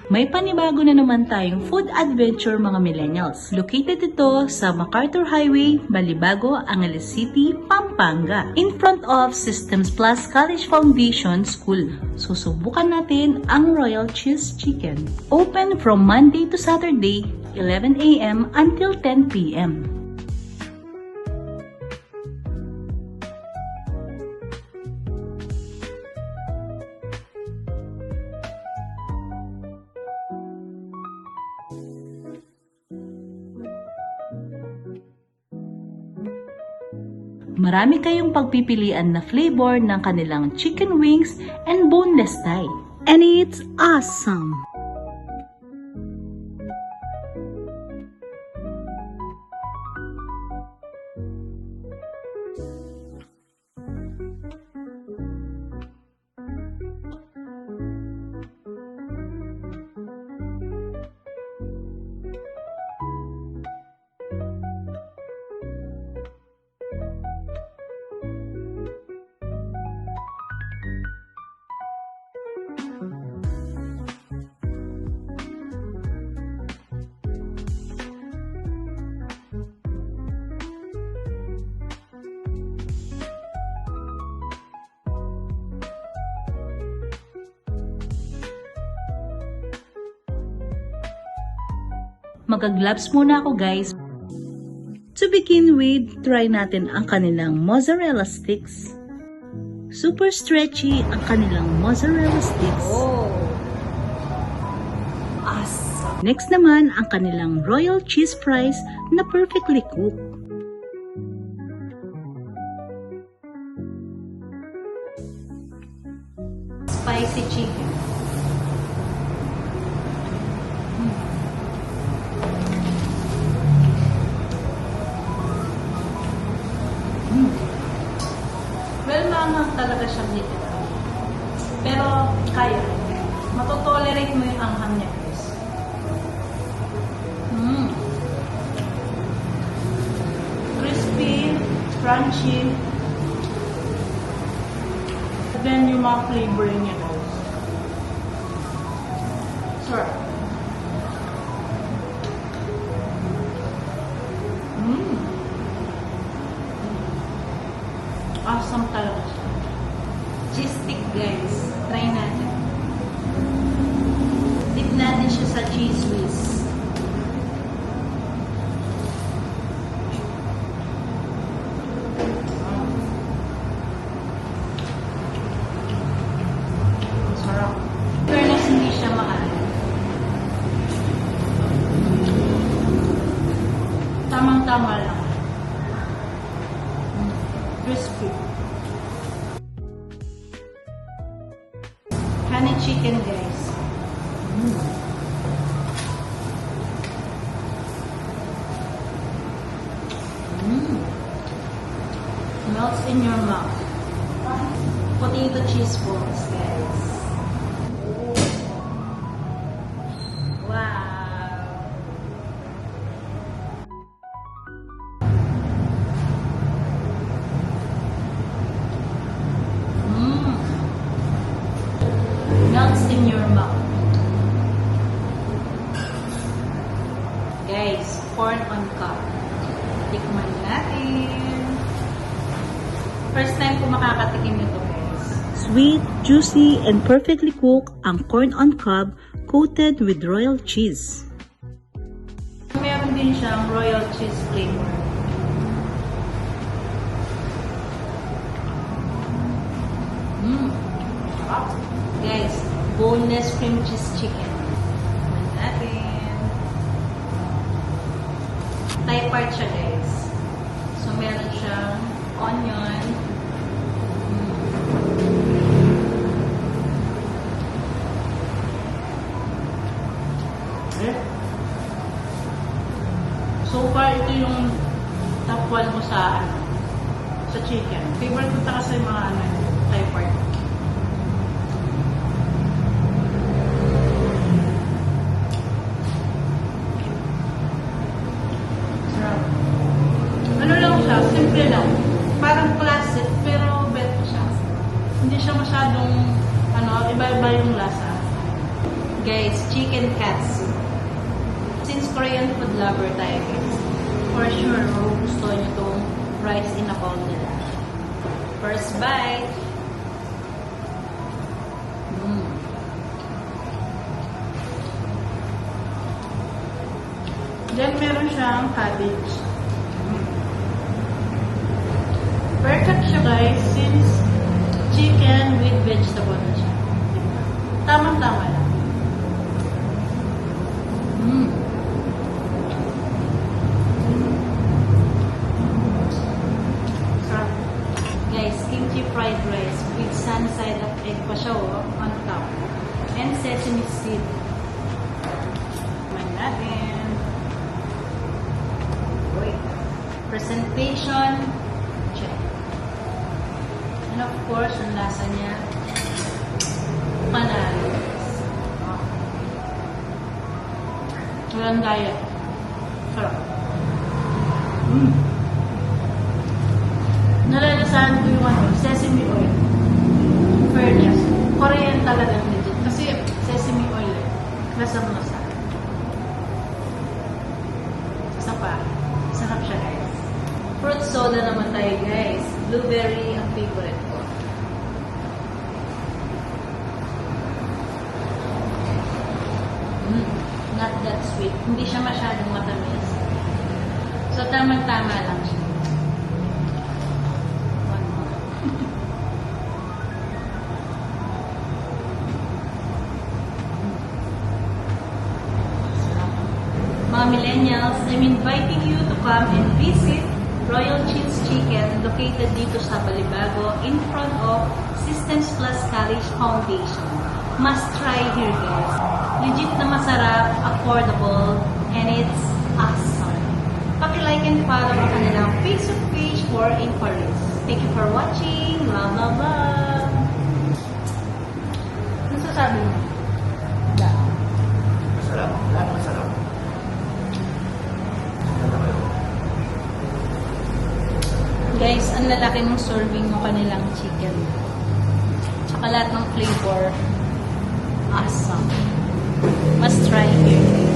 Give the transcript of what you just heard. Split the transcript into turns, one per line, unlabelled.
May panibago na naman tayong food adventure mga millennials. Located ito sa MacArthur Highway, Balibago, Angeles City, Pampanga. In front of Systems Plus College Foundation School. Susubukan natin ang Royal Cheese Chicken. Open from Monday to Saturday, 11 a.m. until 10 p.m. Marami kayong pagpipilian na flavor ng kanilang chicken wings and boneless thigh. And it's awesome! Magag-gloves muna ako guys. To begin with, try natin ang kanilang mozzarella sticks. Super stretchy ang kanilang mozzarella sticks.
Oh! Awesome!
Next naman, ang kanilang royal cheese fries na perfectly cooked.
Spicy chicken.
Well, maanghang talaga siyang dito. Pero, kaya. Matotolerate mo yung anghang niya, guys. Crispy, crunchy. Then, yung mga flavoring niya, guys. Sarap. Awesome talaga siya.
Cheese stick guys. Try natin. Dip natin siya sa cheese whiz.
Sarap.
Fairness, hindi siya maalat.
Tamang-tama lang. Crispy.
Honey chicken guys.
Melts in your mouth.
Potato cheese balls guys. Wow!
Melts in your mouth.
Guys, corn on cob. Tikman natin. First time ko makakatikim nito guys.
Sweet, juicy, and perfectly cooked ang corn on cob coated with royal cheese.
Meron din siyang royal cheese flavor. Guys, boneless cream cheese chicken. Tikman natin. Thai part siya guys. So meron siyang onion.
So far, ito yung top 1 ko sa chicken. Favorite ko kasi yung mga Thai part. Sarap. Ano lang siya, simple lang. Parang classic, pero better siya. Hindi siya masyadong, iba-iba yung lasa.
Guys, chicken chicken katsu. Since Korean food lover tayo guys, for sure, magugustuhan nyo itong rice in a bowl nila. First bite. Then, meron siyang cabbage. Perfect siya guys, since chicken with vegetable na siya. Diba? Tamang-tama lang. Sarap. Guys, kimchi fried rice with sunny side of egg pa siya on top. And sesame seed. Kumain natin. Wait. Presentation. Check. And of course, ang lasa niya, panalo. Walang gaya. Sarap. Nalalasahan ko yung sesame oil. Fairness. Korean talaga legit. Kasi sesame oil, lasang-lasa. Isa pa. Sarap siya guys. Fruit soda naman tayo guys. Blueberry ang favorite ko. Not that sweet. Hindi siya masyadong matamis. So, tamang-tama lang siya. One more. Mga millennials, I'm inviting you to come and visit Royal Cheese Chicken located dito sa Balibago in front of Systems Plus College Foundation. Must try here guys. Legit na masarap, affordable, and it's awesome. Paki-like and follow ang kanilang Facebook page for inquiries. Thank you for watching. Love, love, love. Ano sasabi mo?
Masarap. Lahat masarap.
Guys, ang lalaki ng serving ng kanilang chicken. Tsaka lahat ng flavor. Awesome. Must try here.